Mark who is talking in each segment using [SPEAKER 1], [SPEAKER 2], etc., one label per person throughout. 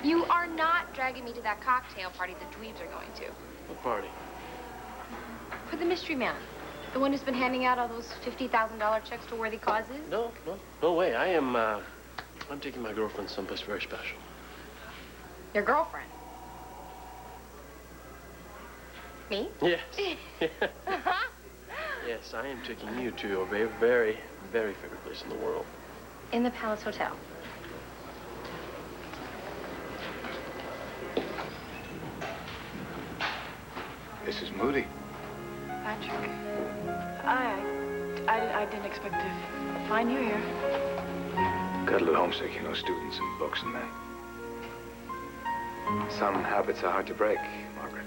[SPEAKER 1] You are not dragging me to that cocktail party the dweebs are going to.
[SPEAKER 2] What party?
[SPEAKER 1] For the mystery man. The one who's been handing out all those $50,000 checks to worthy causes?
[SPEAKER 2] No way. I'm taking my girlfriend someplace very special.
[SPEAKER 1] Your girlfriend? Me?
[SPEAKER 2] Yes. Yes, I am taking you to your very, very, very favorite place in the world.
[SPEAKER 1] In the Palace Hotel.
[SPEAKER 3] This is Moody.
[SPEAKER 4] Patrick, I didn't expect to find you here.
[SPEAKER 3] Got a little homesick, you know, students and books and that. Some habits are hard to break, Margaret.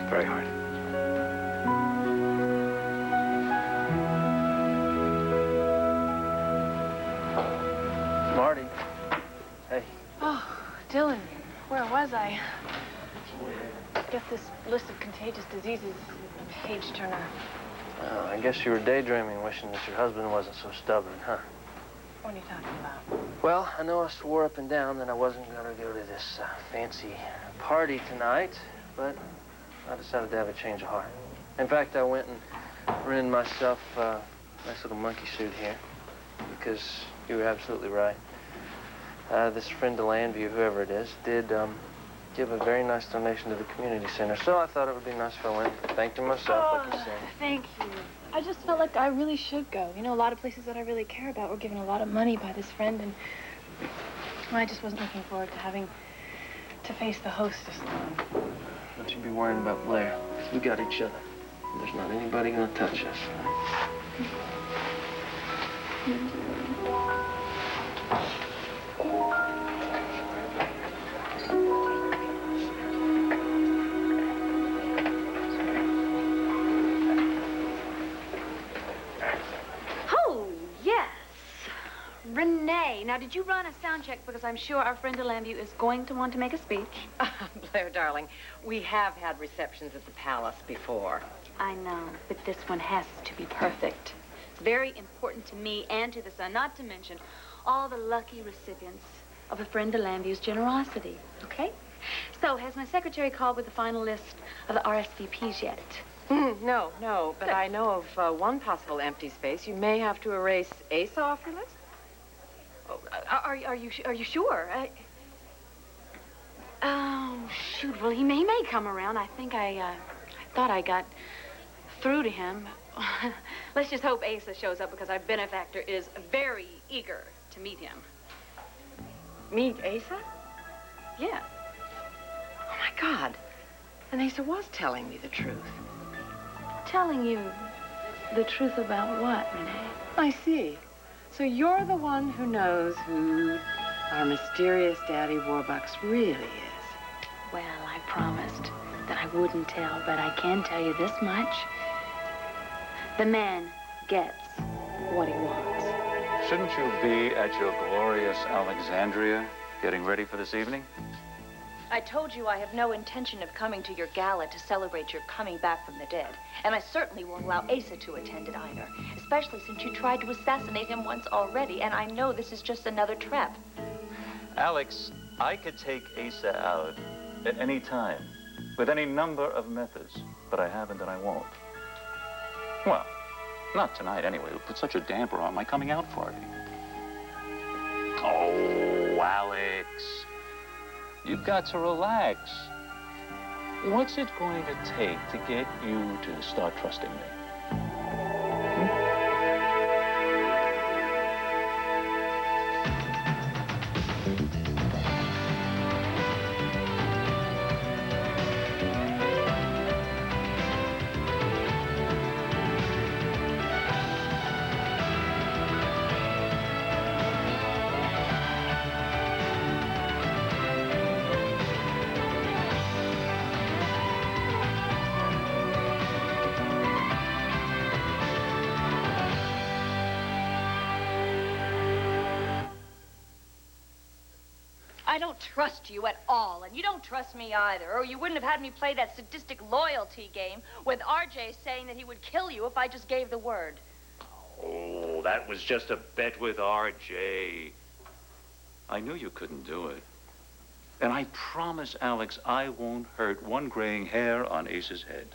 [SPEAKER 3] Very hard.
[SPEAKER 2] Marty. Hey.
[SPEAKER 4] Oh, Dylan, where was I? Guess this list of contagious diseases is a page turner.
[SPEAKER 2] I guess you were daydreaming, wishing that your husband wasn't so stubborn, huh?
[SPEAKER 4] What are you talking about?
[SPEAKER 2] Well, I know I swore up and down that I wasn't going to go to this fancy party tonight, but I decided to have a change of heart. In fact, I went and rented myself a nice little monkey suit here, because you were absolutely right. This friend of Landview, whoever it is, did give a very nice donation to the community center, so I thought it would be nice if I went and thanked him myself, like you said.
[SPEAKER 4] Thank you. I just felt like I really should go. You know, a lot of places that I really care about were given a lot of money by this friend, and I just wasn't looking forward to having to face the hostess alone.
[SPEAKER 2] Don't you be worrying about Blair. We got each other. There's not anybody gonna touch us.
[SPEAKER 5] Renee, now did you run a sound check? Because I'm sure our friend Delandview is going to want to make a speech.
[SPEAKER 6] Blair, darling, we have had receptions at the Palace before.
[SPEAKER 5] I know, but this one has to be perfect. It's very important to me and to the Sun, not to mention all the lucky recipients of a friend Delandview's generosity, okay? So, has my secretary called with the final list of the RSVPs yet?
[SPEAKER 6] No, but good. I know of one possible empty space. You may have to erase Asa off your list.
[SPEAKER 5] Are you sure? Oh, shoot. Well, he may come around. I think I thought I got through to him. Let's just hope Asa shows up, because our benefactor is very eager to meet him.
[SPEAKER 6] Meet Asa?
[SPEAKER 5] Yeah.
[SPEAKER 6] Oh, my God. And Asa was telling me the truth.
[SPEAKER 5] Telling you the truth about what, Renee?
[SPEAKER 6] I see. So you're the one who knows who our mysterious Daddy Warbucks really is.
[SPEAKER 5] Well, I promised that I wouldn't tell, but I can tell you this much. The man gets what he wants.
[SPEAKER 7] Shouldn't you be at your glorious Alexandria getting ready for this evening?
[SPEAKER 8] I told you I have no intention of coming to your gala to celebrate your coming back from the dead. And I certainly won't allow Asa to attend it either, especially since you tried to assassinate him once already, and I know this is just another trap.
[SPEAKER 7] Alex, I could take Asa out at any time, with any number of methods, but I haven't and I won't. Well, not tonight anyway. It'll put such a damper on my coming out party. Oh, Alex. You've got to relax. What's it going to take to get you to start trusting me?
[SPEAKER 8] I don't trust you at all, and you don't trust me either, or you wouldn't have had me play that sadistic loyalty game with RJ saying that he would kill you if I just gave the word.
[SPEAKER 7] Oh, that was just a bet with RJ. I knew you couldn't do it. And I promise, Alex, I won't hurt one graying hair on Ace's head.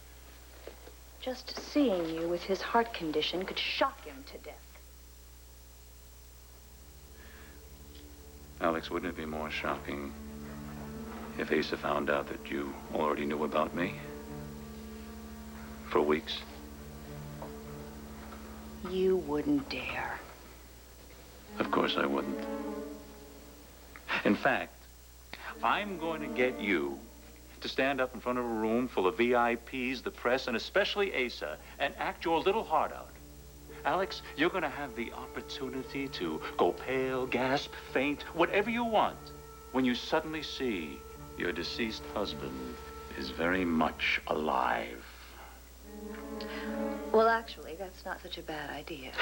[SPEAKER 8] Just seeing you with his heart condition could shock him to death.
[SPEAKER 7] Alex, wouldn't it be more shocking if Asa found out that you already knew about me? For weeks?
[SPEAKER 8] You wouldn't dare.
[SPEAKER 7] Of course I wouldn't. In fact, I'm going to get you to stand up in front of a room full of VIPs, the press, and especially Asa, and act your little heart out. Alex, you're going to have the opportunity to go pale, gasp, faint, whatever you want, when you suddenly see your deceased husband is very much alive.
[SPEAKER 8] Well, actually, that's not such a bad idea.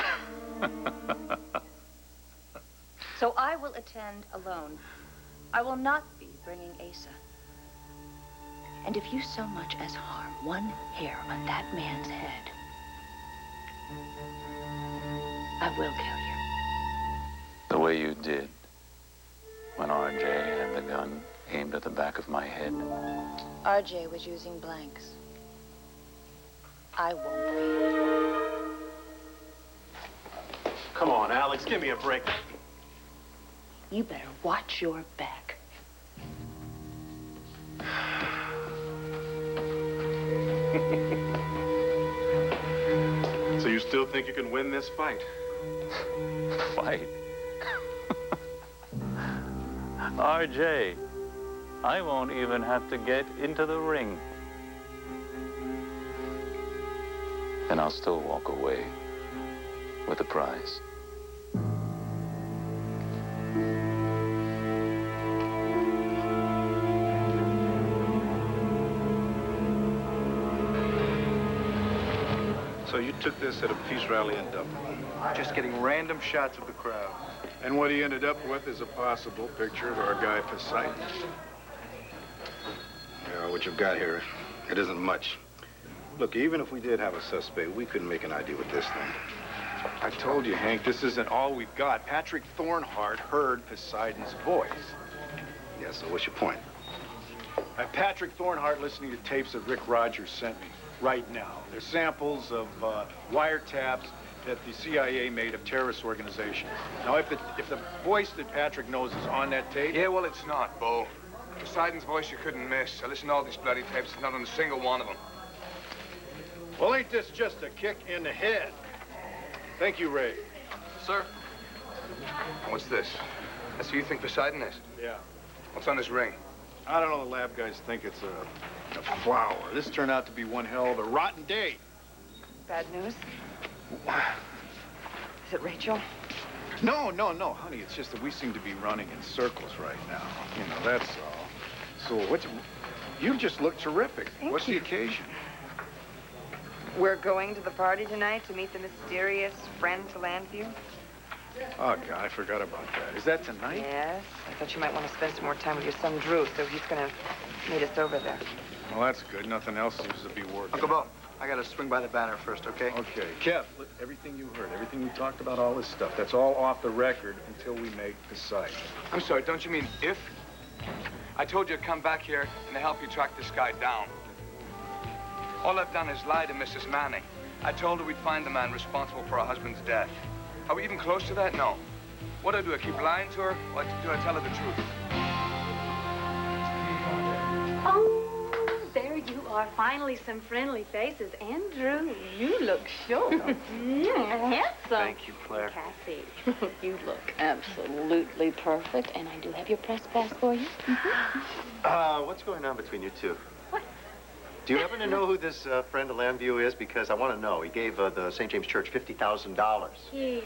[SPEAKER 8] So I will attend alone. I will not be bringing Asa. And if you so much as harm one hair on that man's head, I will kill you.
[SPEAKER 7] The way you did when RJ had the gun aimed at the back of my head.
[SPEAKER 8] RJ was using blanks. I won't be.
[SPEAKER 9] Come on, Alex, give me a break.
[SPEAKER 8] You better watch your back.
[SPEAKER 9] So you still think you can win this fight?
[SPEAKER 7] Fight? RJ, I won't even have to get into the ring. And I'll still walk away with the prize.
[SPEAKER 9] So you took this at a peace rally in Dublin?
[SPEAKER 10] Just getting random shots of the crowd.
[SPEAKER 9] And what he ended up with is a possible picture of our guy Poseidon. Yeah, what you've got here, it isn't much. Look, even if we did have a suspect, we couldn't make an ID with this thing.
[SPEAKER 10] I told you, Hank, this isn't all we've got. Patrick Thornhart heard Poseidon's voice.
[SPEAKER 9] Yeah, so what's your point?
[SPEAKER 10] I have Patrick Thornhart listening to tapes that Rick Rogers sent me right now. They're samples of wiretaps that the CIA made of terrorist organizations. Now, if the voice that Patrick knows is on that tape...
[SPEAKER 11] Yeah, well, it's not, Bo. Poseidon's voice you couldn't miss. I listened to all these bloody tapes, not on a single one of them.
[SPEAKER 10] Well, ain't this just a kick in the head? Thank you, Ray.
[SPEAKER 11] Sir? What's this? That's who you think Poseidon is?
[SPEAKER 10] Yeah.
[SPEAKER 11] What's on this ring?
[SPEAKER 10] I don't know, the lab guys think it's a flower. This turned out to be one hell of a rotten day.
[SPEAKER 6] Bad news? Is it Rachel?
[SPEAKER 10] No, honey. It's just that we seem to be running in circles right now. You know, that's all. So you just look terrific. What's the occasion?
[SPEAKER 6] We're going to the party tonight to meet the mysterious friend to Landview.
[SPEAKER 10] Oh, God, I forgot about that. Is that tonight?
[SPEAKER 6] Yes. I thought you might want to spend some more time with your son, Drew, so he's going to meet us over there.
[SPEAKER 10] Well, that's good. Nothing else seems to be working.
[SPEAKER 11] Uncle Bo, I gotta swing by the banner first, okay?
[SPEAKER 10] Okay. Kev, look, everything you heard, everything you talked about, all this stuff, that's all off the record until we make the site.
[SPEAKER 11] I'm sorry, don't you mean if? I told you to come back here and to help you track this guy down. All I've done is lie to Mrs. Manning. I told her we'd find the man responsible for her husband's death. Are we even close to that? No. What do? I keep lying to her, or do I tell her the truth?
[SPEAKER 5] Oh, there you are. Finally, some friendly faces. Andrew, you look sure. Handsome.
[SPEAKER 10] Thank you, Claire.
[SPEAKER 5] Cassie, you look absolutely perfect, and I do have your press pass for you.
[SPEAKER 12] What's going on between you two?
[SPEAKER 5] What?
[SPEAKER 12] Do you happen to know who this friend of Landview is? Because I want to know. He gave the St. James Church $50,000.
[SPEAKER 5] He did.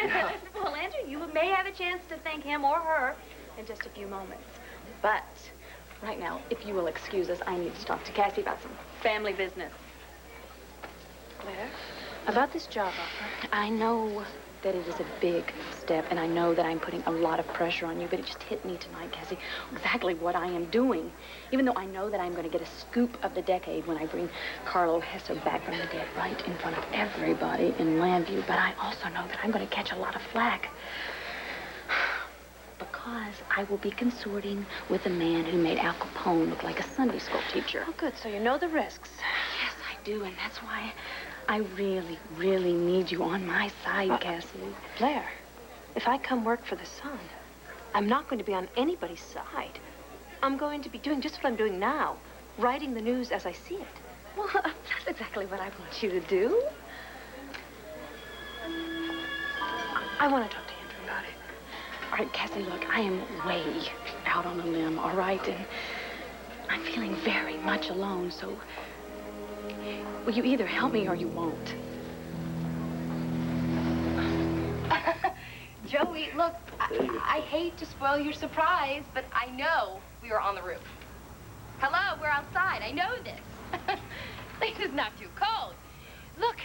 [SPEAKER 5] Yeah. Well, Andrew, you may have a chance to thank him or her in just a few moments. But right now, if you will excuse us, I need to talk to Cassie about some family business.
[SPEAKER 8] Claire?
[SPEAKER 5] About this job offer. I know that it is a big step, and I know that I'm putting a lot of pressure on you, but it just hit me tonight, Cassie, exactly what I am doing. Even though I know that I'm going to get a scoop of the decade when I bring Carlo Hesser back from the dead right in front of everybody in Landview, but I also know that I'm going to catch a lot of flack. Because Because I will be consorting with a man who made Al Capone look like a Sunday school teacher.
[SPEAKER 4] Oh, good. So you know the risks.
[SPEAKER 5] Yes, I do, and that's why I really, really need you on my side, Cassie.
[SPEAKER 4] Blair, if I come work for the Sun, I'm not going to be on anybody's side. I'm going to be doing just what I'm doing now, writing the news as I see it.
[SPEAKER 5] Well, that's exactly what I want you to do.
[SPEAKER 4] I want to talk to Andrew about it.
[SPEAKER 5] All right, Cassie, look, I am way out on a limb, all right? And I'm feeling very much alone, so will you either help me or you won't?
[SPEAKER 1] Joey, look, I hate to spoil your surprise, but I know we were on the roof. Hello, we're outside. I know this. This is not too cold. Look,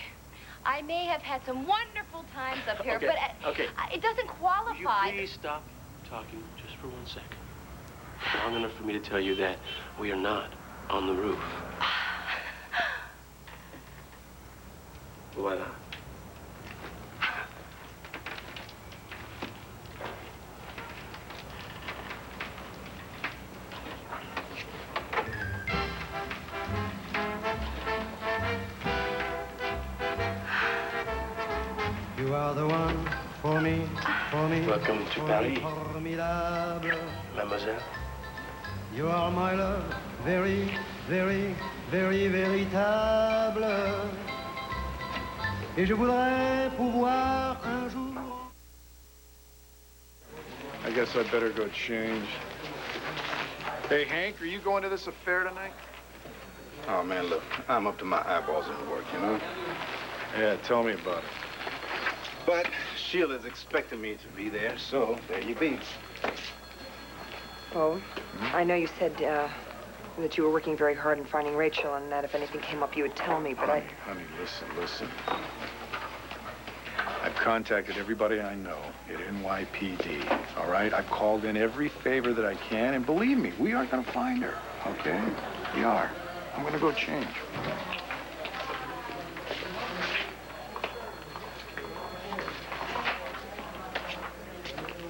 [SPEAKER 1] I may have had some wonderful times up here,
[SPEAKER 13] Okay,
[SPEAKER 1] but
[SPEAKER 13] okay.
[SPEAKER 1] It doesn't qualify.
[SPEAKER 13] Would you please stop talking just for 1 second? Long enough for me to tell you that we are not on the roof. Why not?
[SPEAKER 14] You are the one for me, for me.
[SPEAKER 13] Welcome to Paris,
[SPEAKER 14] Formidable.
[SPEAKER 13] mademoiselle.
[SPEAKER 14] You are my love, very, very, very véritable. Et je voudrais pouvoir un jour.
[SPEAKER 10] I guess I better go change. Hey, Hank, are you going to this affair tonight?
[SPEAKER 9] Oh, man, look, I'm up to my eyeballs in work, you know?
[SPEAKER 10] Yeah, tell me about it.
[SPEAKER 9] But Sheila's expecting me to be there, so there you be.
[SPEAKER 15] Oh, I know you said that you were working very hard in finding Rachel and that if anything came up, you would tell me, but
[SPEAKER 10] Honey, listen. I've contacted everybody I know at NYPD, all right? I've called in every favor that I can, and believe me, we are gonna find her, okay? We are. I'm gonna go change.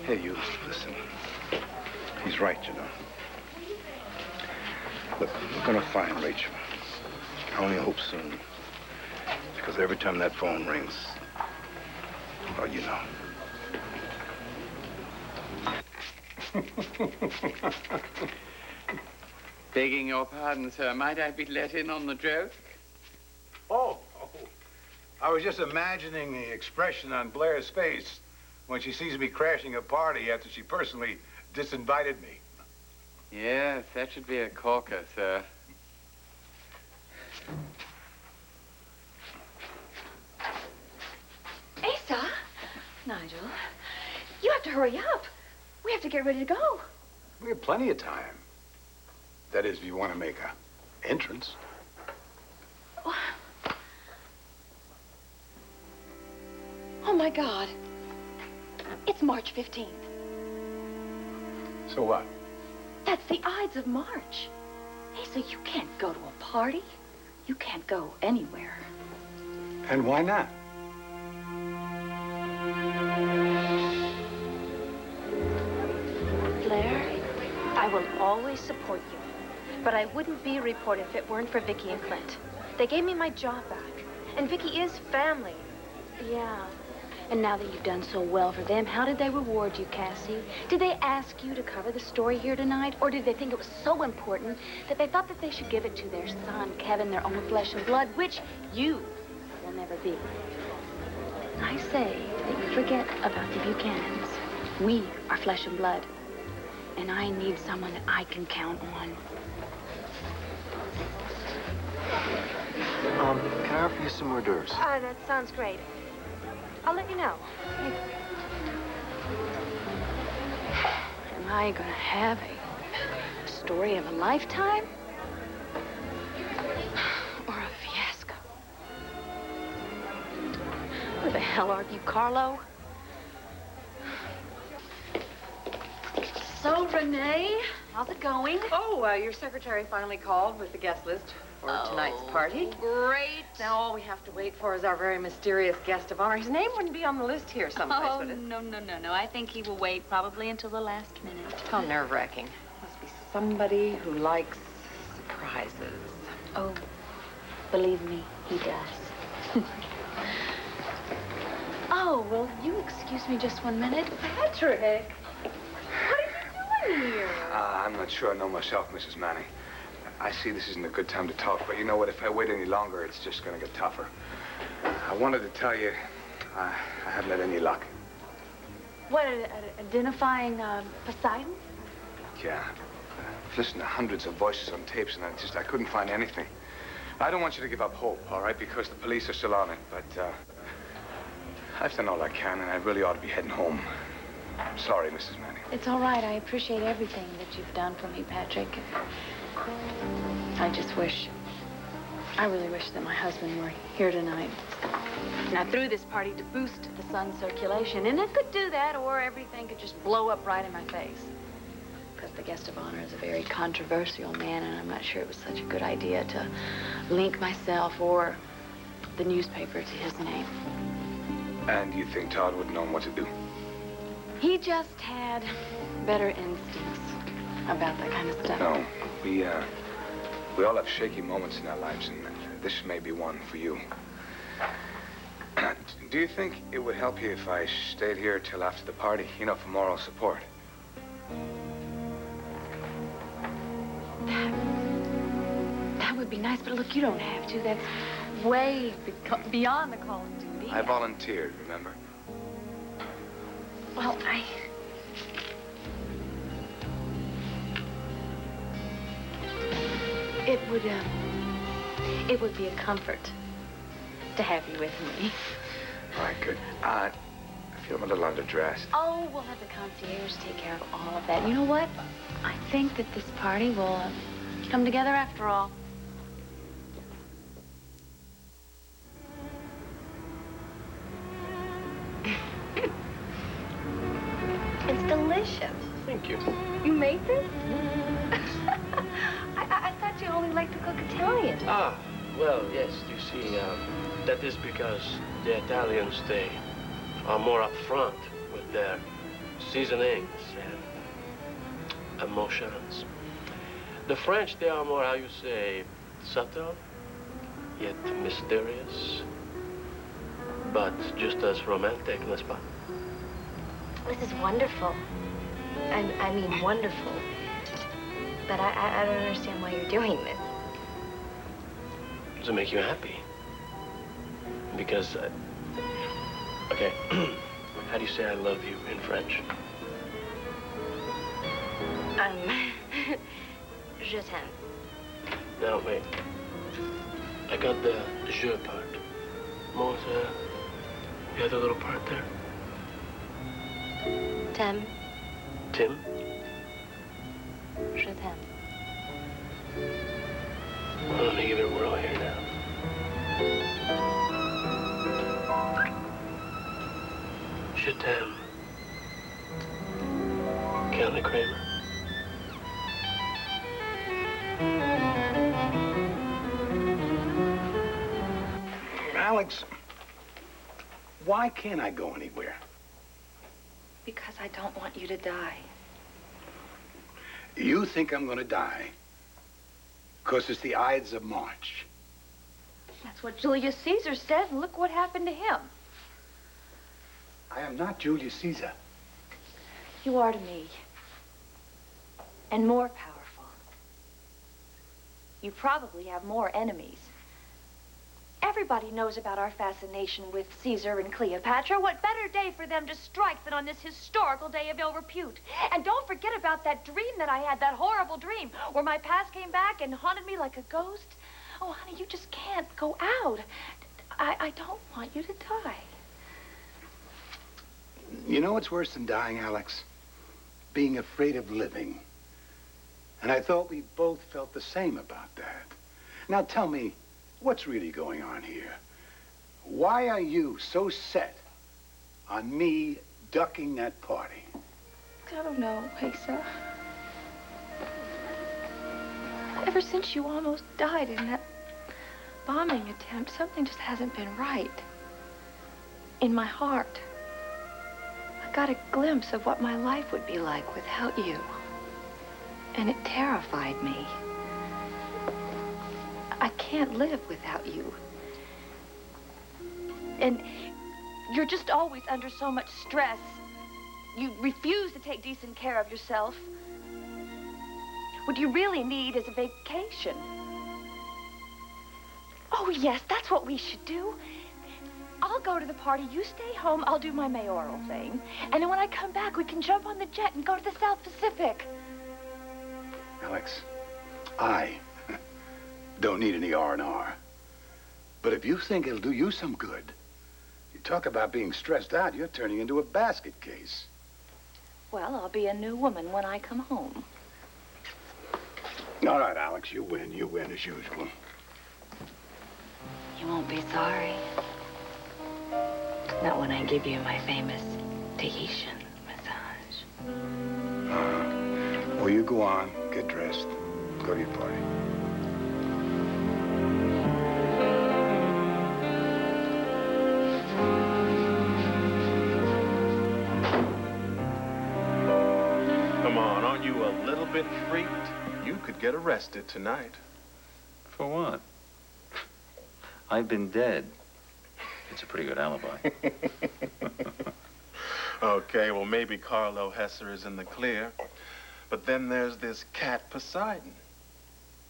[SPEAKER 9] Hey, you, listen. He's right, you know. Look, we're gonna find Rachel. I only hope soon. Because every time that phone rings, well, you know.
[SPEAKER 16] Begging your pardon, sir, might I be let in on the joke?
[SPEAKER 10] Oh, I was just imagining the expression on Blair's face when she sees me crashing a party after she personally disinvited me.
[SPEAKER 16] Yes, that should be a corker, sir.
[SPEAKER 5] Asa! Nigel, you have to hurry up. We have to get ready to go.
[SPEAKER 10] We have plenty of time. That is, if you want to make a entrance.
[SPEAKER 5] Oh, my God. It's March 15th.
[SPEAKER 10] So what?
[SPEAKER 5] That's the Ides of March. Asa, you can't go to a party. You can't go anywhere.
[SPEAKER 10] And why not?
[SPEAKER 1] Blair, I will always support you. But I wouldn't be a reporter if it weren't for Vicky and Clint. They gave me my job back. And Vicky is family.
[SPEAKER 5] Yeah. And now that you've done so well for them, how did they reward you, Cassie? Did they ask you to cover the story here tonight? Or did they think it was so important that they thought that they should give it to their son, Kevin, their own flesh and blood, which you will never be? I say that you forget about the Buchanans. We are flesh and blood. And I need someone that I can count on.
[SPEAKER 12] Can I offer you some hors d'oeuvres?
[SPEAKER 1] That sounds great. I'll let you know.
[SPEAKER 5] Am I gonna have a story of a lifetime? Or a fiasco? Where the hell are you, Carlo?
[SPEAKER 8] So, Renee,
[SPEAKER 5] How's it going?
[SPEAKER 15] Oh, your secretary finally called with the guest list for tonight's party.
[SPEAKER 5] Great.
[SPEAKER 15] Now all we have to wait for is our very mysterious guest of honor. His name wouldn't be on the list here someplace, would it?
[SPEAKER 5] No. I think he will wait probably until the last minute.
[SPEAKER 15] How nerve-wracking. Must be somebody who likes surprises.
[SPEAKER 5] Oh, believe me, he does. Oh, will you excuse me just 1 minute?
[SPEAKER 15] Patrick! What are you doing here?
[SPEAKER 11] I'm not sure I know myself, Mrs. Manning. I see this isn't a good time to talk, but you know what? If I wait any longer, it's just going to get tougher. I wanted to tell you I haven't had any luck.
[SPEAKER 5] What, identifying Poseidon?
[SPEAKER 11] Yeah. I've listened to hundreds of voices on tapes, and I couldn't find anything. I don't want you to give up hope, all right, because the police are still on it, but I've done all I can, and I really ought to be heading home. I'm sorry, Mrs. Manning.
[SPEAKER 5] It's all right. I appreciate everything that you've done for me, Patrick. I really wish that my husband were here tonight. And I threw this party to boost the sun's circulation, and it could do that, or everything could just blow up right in my face. Because the guest of honor is a very controversial man, and I'm not sure it was such a good idea to link myself or the newspaper to his name.
[SPEAKER 11] And you think Todd would know what to do?
[SPEAKER 5] He just had better instincts about that kind of stuff.
[SPEAKER 11] No, we all have shaky moments in our lives, and this may be one for you. Do you think it would help you if I stayed here till after the party, you know, for moral support?
[SPEAKER 5] That would be nice, but look, you don't have to. That's way beyond the call of duty.
[SPEAKER 11] I volunteered, remember?
[SPEAKER 5] Well, it would be a comfort to have you with me.
[SPEAKER 11] All right, good. I feel I'm a little underdressed.
[SPEAKER 5] Oh, we'll have the concierge take care of all of that. You know what? I think that this party will come together after all.
[SPEAKER 1] It's delicious.
[SPEAKER 13] Thank you.
[SPEAKER 1] You made this? I thought you only liked to cook Italian.
[SPEAKER 13] Ah, well, yes, you see, that is because the Italians, they are more upfront with their seasonings and emotions. The French, they are more, how you say, subtle, yet mysterious, but just as romantic, n'est-ce pas?
[SPEAKER 1] This is wonderful. I mean, wonderful. But I don't understand why you're doing this.
[SPEAKER 13] Does it make you happy? Because, okay, how do you say I love you in French?
[SPEAKER 1] Je t'aime.
[SPEAKER 13] No, wait. I got the je part. What was the other little part there?
[SPEAKER 1] Tim.
[SPEAKER 13] Tim?
[SPEAKER 1] Je t'aime.
[SPEAKER 13] Well, let me give it a whirl here now. Je t'aime. Kelly Kramer.
[SPEAKER 9] Alex, why can't I go anywhere?
[SPEAKER 1] Because I don't want you to die.
[SPEAKER 9] You think I'm gonna die? Because it's the Ides of March.
[SPEAKER 8] That's what Julius Caesar said, and look what happened to him.
[SPEAKER 9] I am not Julius Caesar.
[SPEAKER 8] You are to me. And more powerful. You probably have more enemies. Everybody knows about our fascination with Caesar and Cleopatra. What better day for them to strike than on this historical day of ill repute? And don't forget about that dream that I had, that horrible dream, where my past came back and haunted me like a ghost. Oh, honey, you just can't go out. I don't want you to die.
[SPEAKER 9] You know what's worse than dying, Alex? Being afraid of living. And I thought we both felt the same about that. Now tell me, what's really going on here? Why are you so set on me ducking that party?
[SPEAKER 5] I don't know, Asa.
[SPEAKER 4] Ever since you almost died in that bombing attempt, something just hasn't been right. In my heart. I got a glimpse of what my life would be like without you. And it terrified me. I can't live without you.
[SPEAKER 8] And you're just always under so much stress. You refuse to take decent care of yourself. What you really need is a vacation. Oh, yes, that's what we should do. I'll go to the party, you stay home, I'll do my mayoral thing. And then when I come back, we can jump on the jet and go to the South Pacific.
[SPEAKER 9] Alex, I don't need any R&R. But if you think it'll do you some good, you talk about being stressed out, you're turning into a basket case.
[SPEAKER 8] Well, I'll be a new woman when I come home.
[SPEAKER 9] All right, Alex, you win. You win as usual.
[SPEAKER 8] You won't be sorry. Not when I give you my famous Tahitian massage.
[SPEAKER 9] Well, you go on, get dressed, go to your party.
[SPEAKER 17] Come on, aren't you a little bit freaked? You could get arrested tonight.
[SPEAKER 7] For what? I've been dead. It's a pretty good alibi.
[SPEAKER 17] Okay, well, maybe Carlo Hesser is in the clear. But then there's this cat Poseidon.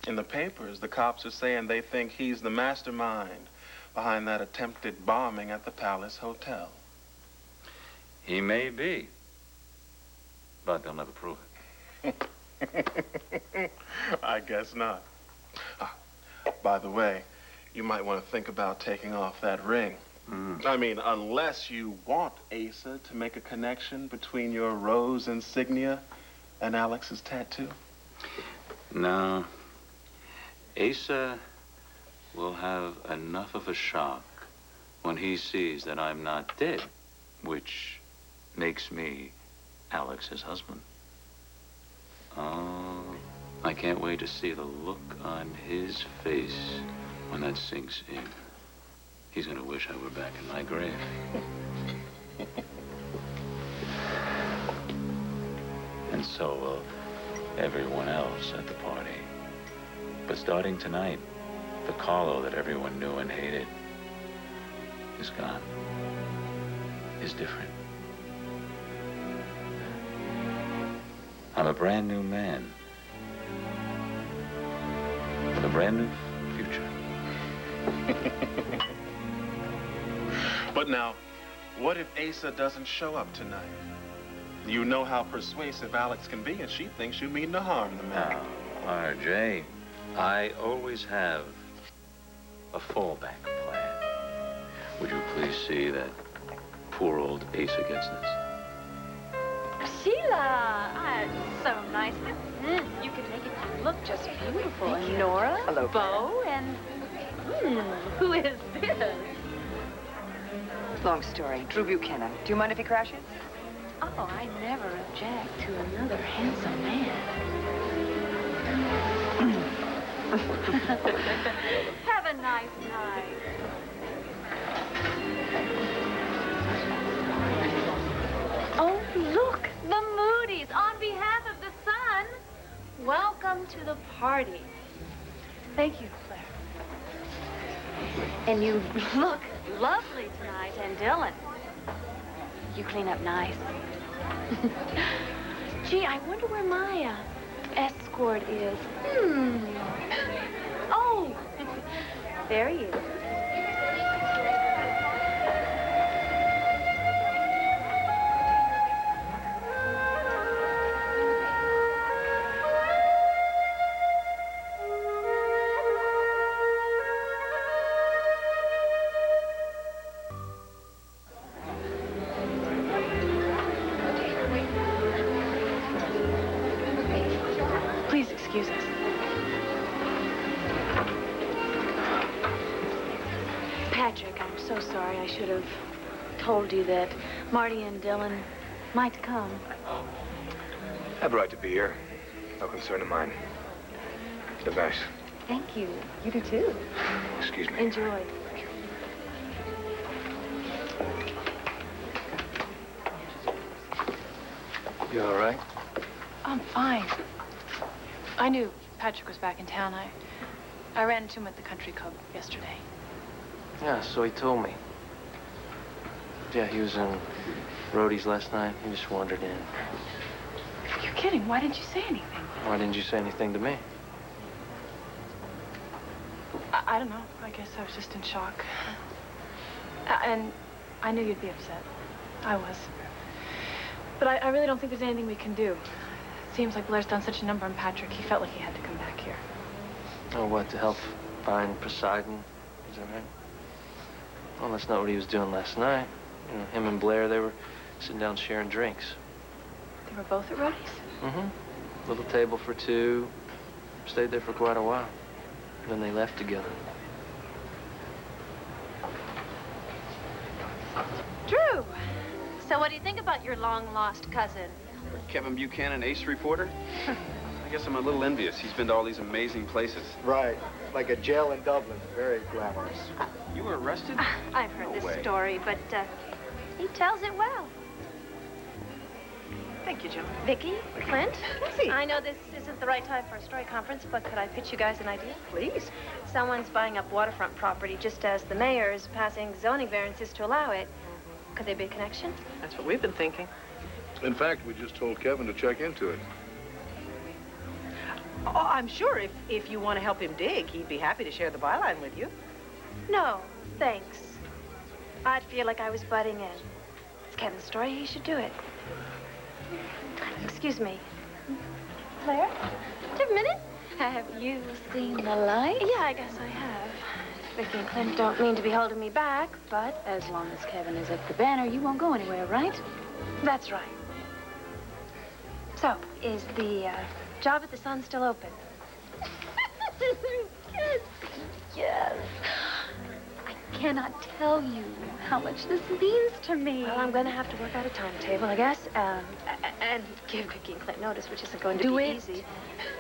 [SPEAKER 17] In the papers, the cops are saying they think he's the mastermind behind that attempted bombing at the Palace Hotel.
[SPEAKER 7] He may be, but they'll never prove it.
[SPEAKER 17] I guess not. By the way, you might want to think about taking off that ring. I mean, unless you want Asa to make a connection between your rose insignia and Alex's tattoo.
[SPEAKER 7] No. Asa will have enough of a shock when he sees that I'm not dead, which makes me Alex's husband. Oh, I can't wait to see the look on his face when that sinks in. He's gonna wish I were back in my grave. And so will everyone else at the party. But starting tonight, the Carlo that everyone knew and hated is gone. Is different. I'm a brand new man. With a brand new future.
[SPEAKER 17] But now, what if Asa doesn't show up tonight? You know how persuasive Alex can be, and she thinks you mean no harm to me.
[SPEAKER 7] RJ, I always have a fallback plan. Would you please see that poor old Asa gets this?
[SPEAKER 8] Sheila! So nice. You can make it look just beautiful. And Nora,
[SPEAKER 15] hello,
[SPEAKER 8] Bo, and who is this?
[SPEAKER 15] Long story. Drew Buchanan. Do you mind if he crashes?
[SPEAKER 8] Oh, I never object to another handsome man. Have a nice night. Oh, look, the Moody's on behalf of the Sun. Welcome to the party.
[SPEAKER 4] Thank you, Claire.
[SPEAKER 8] And you look lovely tonight, and Dylan. You clean up nice. Gee, I wonder where my escort is. Oh, there he is.
[SPEAKER 4] Please excuse us.
[SPEAKER 8] Patrick, I'm so sorry. I should have told you that Marty and Dylan might come.
[SPEAKER 3] I have a right to be here. No concern of mine. Device.
[SPEAKER 5] Thank you. You do too.
[SPEAKER 3] Excuse me.
[SPEAKER 5] Enjoy.
[SPEAKER 2] You all right?
[SPEAKER 4] I'm fine. I knew Patrick was back in town. I ran into him at the country club yesterday.
[SPEAKER 2] Yeah, so he told me. Yeah, he was in Rhodey's last night. He just wandered in.
[SPEAKER 4] You're kidding. Why didn't you say anything?
[SPEAKER 2] Why didn't you say anything to me?
[SPEAKER 4] I don't know. I guess I was just in shock. And I knew you'd be upset. I was. But I really don't think there's anything we can do. It seems like Blair's done such a number on Patrick, he felt like he had to come back here.
[SPEAKER 2] Oh, what, to help find Poseidon? Is that right? Well, that's not what he was doing last night. You know, him and Blair, they were sitting down sharing drinks.
[SPEAKER 4] They were both at Rhodey's?
[SPEAKER 2] Mm-hmm. Little table for two. Stayed there for quite a while. Then they left together.
[SPEAKER 8] Drew! So what do you think about your long-lost cousin?
[SPEAKER 18] Kevin Buchanan, ace reporter? I guess I'm a little envious. He's been to all these amazing places.
[SPEAKER 19] Right. Like a jail in Dublin. Very glamorous.
[SPEAKER 18] You were arrested?
[SPEAKER 8] I've heard
[SPEAKER 18] No
[SPEAKER 8] this
[SPEAKER 18] way.
[SPEAKER 8] story, but he tells it well.
[SPEAKER 4] Thank you, Joe.
[SPEAKER 8] Vicky? Clint? I know this isn't the right time for a story conference, but could I pitch you guys an idea?
[SPEAKER 4] Please.
[SPEAKER 8] Someone's buying up waterfront property just as the mayor is passing zoning variances to allow it. Could there be a connection?
[SPEAKER 6] That's what we've been thinking.
[SPEAKER 20] In fact, we just told Kevin to check into it.
[SPEAKER 6] Oh, I'm sure if you want to help him dig, he'd be happy to share the byline with you.
[SPEAKER 8] No, thanks. I'd feel like I was butting in. It's Kevin's story. He should do it. Excuse me. Claire? Do you have a minute? Have you seen the light? Yeah, I guess I have. Vicky and Clint don't mean to be holding me back, but
[SPEAKER 5] As long as Kevin is at the Banner, you won't go anywhere, right?
[SPEAKER 8] that's right. So, is the job at the Sun still open?
[SPEAKER 5] Yes. I cannot tell you how much this means to me.
[SPEAKER 8] Well, I'm going to have to work out a timetable, I guess, and give Vicky and Clint notice, which isn't going to
[SPEAKER 5] Do
[SPEAKER 8] be
[SPEAKER 5] it.
[SPEAKER 8] easy.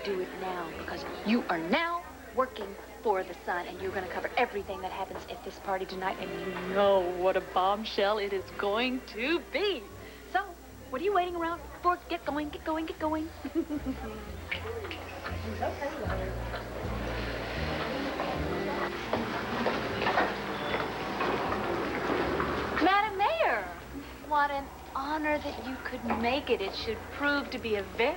[SPEAKER 5] Do it now, because you are now working for the Sun, and you're going to cover everything that happens at this party tonight, and you know what a bombshell it is going to be. So, what are you waiting around for? Get going, get going, get going. Madam Mayor, what an honor that you could make it. It should prove to be a very,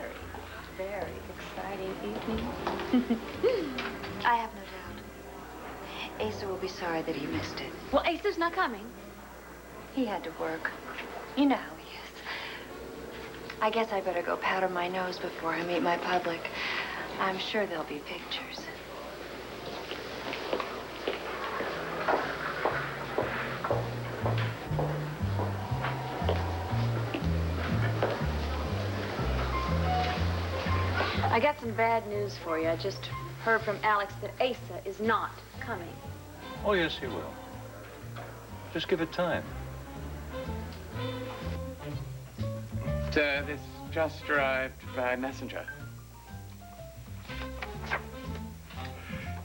[SPEAKER 5] very exciting evening.
[SPEAKER 21] I have no doubt. Asa will be sorry that he missed it.
[SPEAKER 5] Well, Asa's not coming.
[SPEAKER 21] He had to work. You know how he is. I guess I better go powder my nose before I meet my public. I'm sure there'll be pictures.
[SPEAKER 5] I got some bad news for you. I just heard from Alex that Asa is not coming.
[SPEAKER 7] Oh, yes, he will. Just give it time.
[SPEAKER 16] This just arrived by messenger.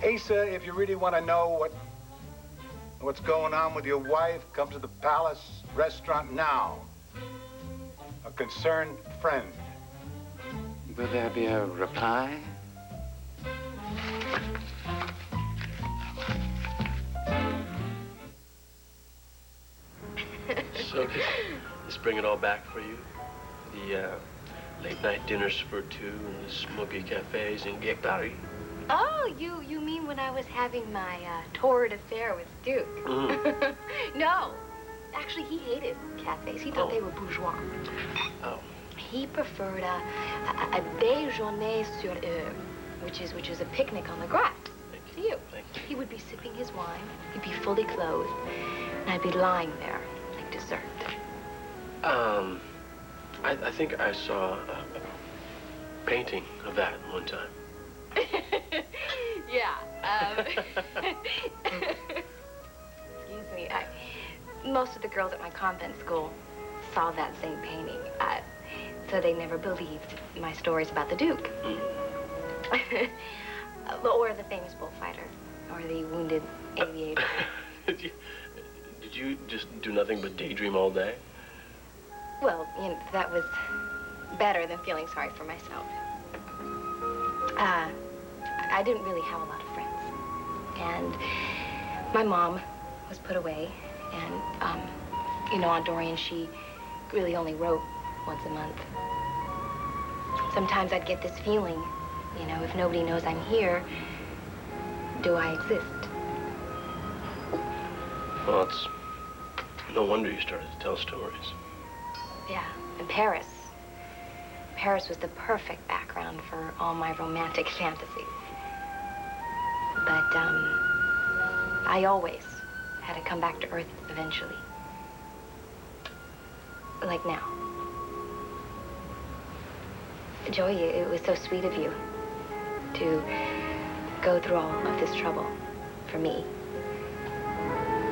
[SPEAKER 9] Asa, if you really want to know what's going on with your wife, come to the Palace restaurant now. A concerned friend.
[SPEAKER 16] Will there be a reply?
[SPEAKER 13] So, let's bring it all back for you. The late-night dinners for two and the smoky cafes in Gektari.
[SPEAKER 21] Oh, you mean when I was having my torrid affair with Duke?
[SPEAKER 13] Mm.
[SPEAKER 21] No. Actually, he hated cafes. He thought they were bourgeois.
[SPEAKER 13] Oh.
[SPEAKER 21] He preferred a déjeuner sur which is a picnic on the grass. To you. He would be sipping his wine. He'd be fully clothed. And I'd be lying there like dessert.
[SPEAKER 13] I think I saw a painting of that one time.
[SPEAKER 21] Yeah. Excuse me. Most of the girls at my convent school saw that same painting. So they never believed my stories about the Duke. Or the famous bullfighter, or the wounded aviator.
[SPEAKER 13] Did you just do nothing but daydream all day?
[SPEAKER 21] Well, you know, that was better than feeling sorry for myself. I didn't really have a lot of friends. And my mom was put away. And, you know, Aunt Dorian, she really only wrote once a month. Sometimes I'd get this feeling, you know, if nobody knows I'm here, do I exist?
[SPEAKER 13] Well, it's no wonder you started to tell stories.
[SPEAKER 21] Yeah, and Paris. Paris was the perfect background for all my romantic fantasies. But, I always had to come back to Earth eventually. Like now. Joey, it was so sweet of you to go through all of this trouble for me.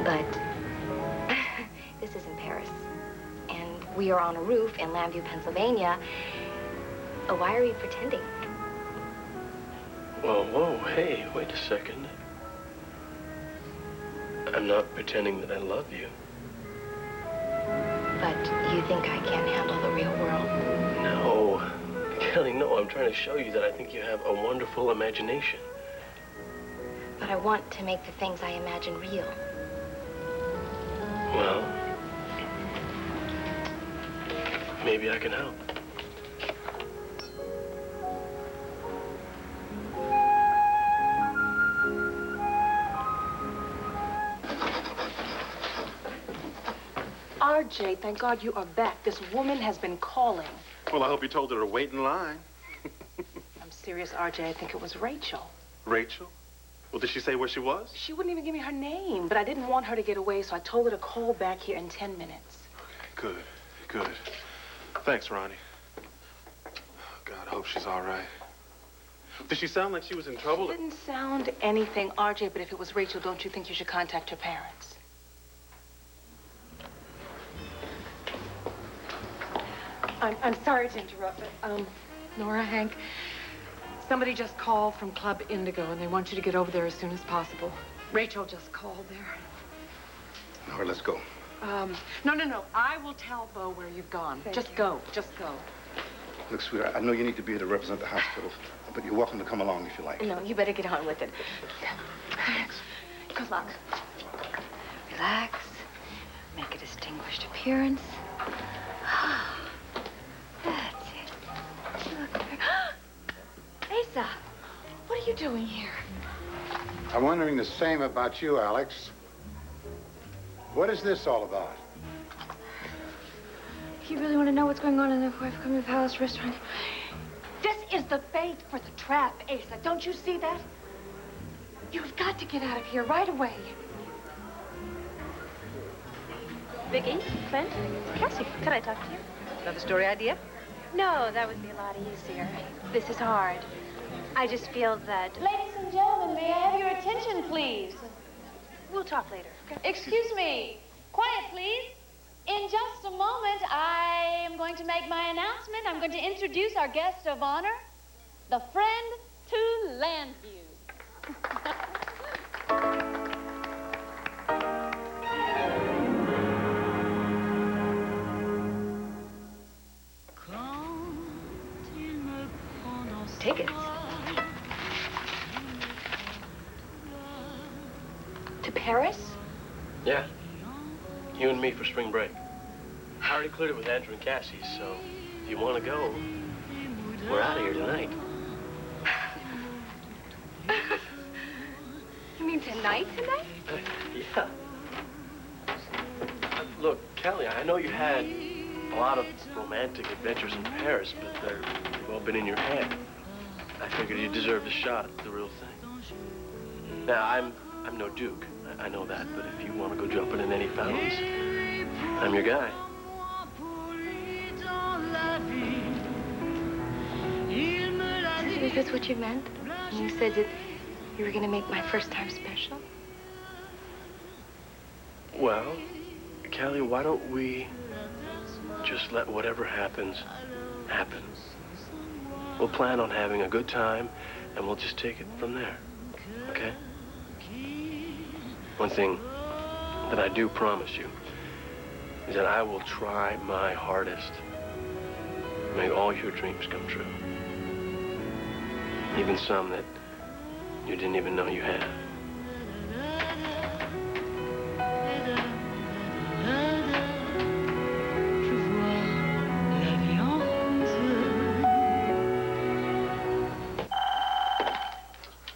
[SPEAKER 21] But this isn't Paris. And we are on a roof in Lambview, Pennsylvania. Why are you pretending?
[SPEAKER 13] Well, whoa, hey, wait a second. I'm not pretending that I love you.
[SPEAKER 21] But you think I can't handle the real world?
[SPEAKER 13] No. Kelly, no, I'm trying to show you that I think you have a wonderful imagination.
[SPEAKER 21] But I want to make the things I imagine real.
[SPEAKER 13] Well, maybe I can help.
[SPEAKER 6] RJ, thank God you are back. This woman has been calling.
[SPEAKER 17] Well, I hope you told her to wait in line.
[SPEAKER 6] I'm serious, RJ. I think it was Rachel.
[SPEAKER 17] Rachel? Well, did she say where she was?
[SPEAKER 6] She wouldn't even give me her name, but I didn't want her to get away, so I told her to call back here in 10 minutes.
[SPEAKER 17] Okay, good. Thanks, Ronnie. God, I hope she's all right. Did she sound like she was in trouble?
[SPEAKER 6] She didn't sound anything, RJ, but if it was Rachel, don't you think you should contact her parents? I'm sorry to interrupt, but, Nora, Hank, somebody just called from Club Indigo, and they want you to get over there as soon as possible. Rachel just called there.
[SPEAKER 9] Nora, let's go.
[SPEAKER 6] No. I will tell Bo where you've gone. Just go.
[SPEAKER 9] Look, sweetheart, I know you need to be here to represent the hospital, but you're welcome to come along if you like.
[SPEAKER 21] No, you better get on with it.
[SPEAKER 9] Thanks.
[SPEAKER 21] Good luck. Relax. Make a distinguished appearance. That's it. Look. Asa, what are you doing here?
[SPEAKER 9] I'm wondering the same about you, Alex. What is this all about?
[SPEAKER 21] If you really want to know what's going on in the Wife Coming Palace restaurant,
[SPEAKER 4] This is the bait for the trap, Asa. Don't you see that? You've got to get out of here right away.
[SPEAKER 8] Vicky, Clint, Cassie, can I talk to you?
[SPEAKER 15] Another story idea?
[SPEAKER 8] No, that would be a lot easier. This is hard. I just feel that...
[SPEAKER 4] Ladies and gentlemen, may I have your attention, please?
[SPEAKER 8] We'll talk later.
[SPEAKER 4] Excuse me. Quiet, please. In just a moment, I am going to make my announcement. I'm going to introduce our guest of honor, the friend to Lambview.
[SPEAKER 21] Tickets? To Paris?
[SPEAKER 13] Yeah. You and me for spring break. I already cleared it with Andrew and Cassie, so if you want to go, we're out of here tonight.
[SPEAKER 21] You mean tonight?
[SPEAKER 13] Yeah. Look, Kelly, I know you had a lot of romantic adventures in Paris, but they've all been in your head. I figured you deserved a shot at the real thing. Now, I'm no Duke. I know that, but if you want to go jumping in any fountains, I'm your guy.
[SPEAKER 21] Is this what you meant? When you said that you were going to make my first time special?
[SPEAKER 13] Well, Kelly, why don't we just let whatever happens, happen? We'll plan on having a good time and we'll just take it from there, okay? One thing that I do promise you is that I will try my hardest to make all your dreams come true. Even some that you didn't even know you had.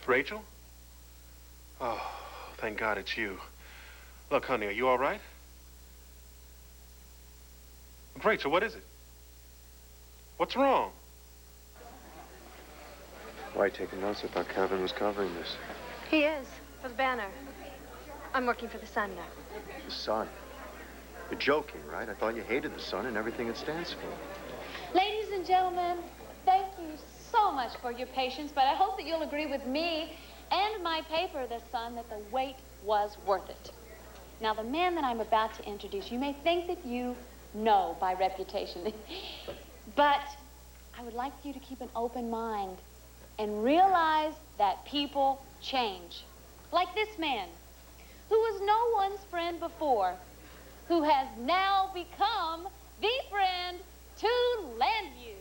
[SPEAKER 17] Rachel? Oh, thank God it's you. Look, honey, are you all right? Rachel, what is it? What's wrong?
[SPEAKER 12] Why taking notes? I thought Kevin was covering this.
[SPEAKER 21] He is, for the Banner. I'm working for the Sun now.
[SPEAKER 12] The Sun? You're joking, right? I thought you hated the Sun and everything it stands for.
[SPEAKER 14] Ladies and gentlemen, thank you so much for your patience, but I hope that you'll agree with me and my paper, The Sun, that the wait was worth it. Now, the man that I'm about to introduce, you may think that you know by reputation, but I would like you to keep an open mind and realize that people change. Like this man, who was no one's friend before, who has now become the friend to Llanview.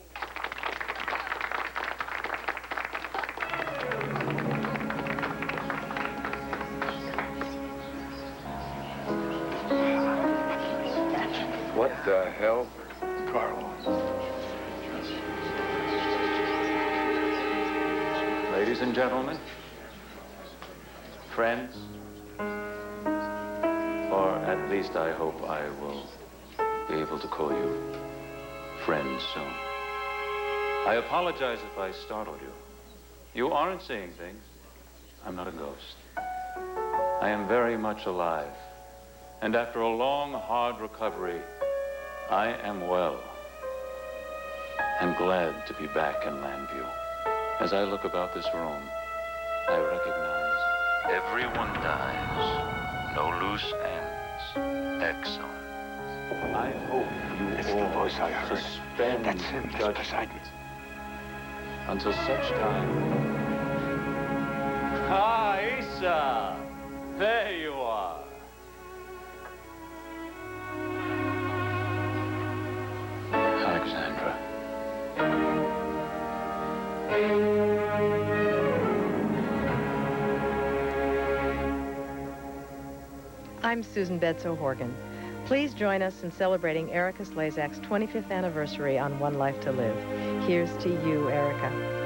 [SPEAKER 11] What the hell?
[SPEAKER 10] Carlo.
[SPEAKER 7] Ladies and gentlemen, friends, or at least I hope I will be able to call you friends soon. I apologize if I startled you. You aren't seeing things. I'm not a ghost. I am very much alive. And after a long, hard recovery, I am well and glad to be back in Llanview. As I look about this room, I recognize everyone dies, no loose ends, excellent. I hope you
[SPEAKER 10] It's
[SPEAKER 7] all
[SPEAKER 10] the voice I heard.
[SPEAKER 7] suspend
[SPEAKER 10] That's him, that's
[SPEAKER 7] judgment
[SPEAKER 10] beside me.
[SPEAKER 7] until such time. Ah, Isa! There you are. Alexandra.
[SPEAKER 22] I'm Susan Bedsoe Horgan. Please join us in celebrating Erica Slezak's 25th anniversary on One Life to Live. Here's to you, Erica.